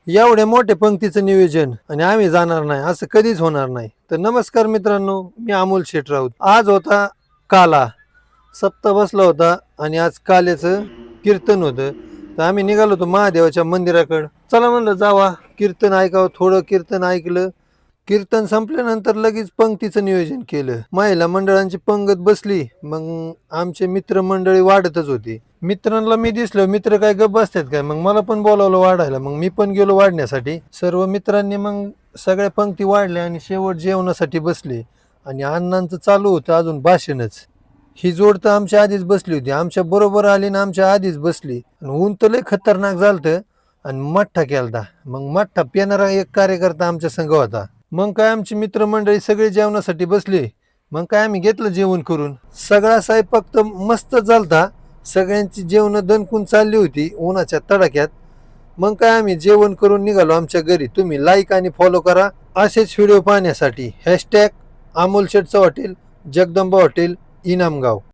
एवढ्या मोठ्या पंक्तीचं नियोजन आणि आम्ही जाणार नाही असं कधीच होणार नाही. तर नमस्कार मित्रांनो, मी अमोल शेठ राऊत. आज होता काला, सप्ताह बसला होता आणि आज काल्याचं कीर्तन होतं. तर आम्ही निघालो होतो महादेवाच्या मंदिराकडं. चला म्हणलं जावा, कीर्तन ऐकावं. थोडं कीर्तन ऐकलं. कीर्तन संपल्यानंतर लगेच पंक्तीचं नियोजन केलं. महिला मंडळांची पंगत बसली. मग आमचे मित्रमंडळी वाढतच होती. मित्रांना मी दिसलो, मित्र काय गप्प बसतात काय, मग मला पण बोलावलं वाढायला. मग मी पण गेलो वाढण्यासाठी. सर्व मित्रांनी मग सगळ्या पंक्ती वाढल्या आणि शेवट जेवणासाठी बसले. आणि अण्णांचं चालू होतं अजून भाषणच. ही जोड तर आमच्या आधीच बसली होती, आमच्या बरोबर आली ना आमच्या आधीच बसली. आणि ऊन तर लय खतरनाक झालतं. आणि मठ्ठा केलता. मग मठ्ठा पिणारा एक कार्यकर्ता आमच्या संघ होता. मग काय आमची मित्रमंडळी सगळे जेवणासाठी बसले. मग काय आम्ही घेतलं जेवण करून. सगळा स्वयंपाक तर मस्त झालता. सगळ्यांची जेवणं दणकून चालली होती उन्हाच्या तडाख्यात. मग काय आम्ही जेवण करून निघालो आमच्या घरी. तुम्ही लाईक आणि फॉलो करा असेच व्हिडिओ पाहण्यासाठी. # अमोल शेठचं हॉटेल, जगदंबा हॉटेल, इनामगाव.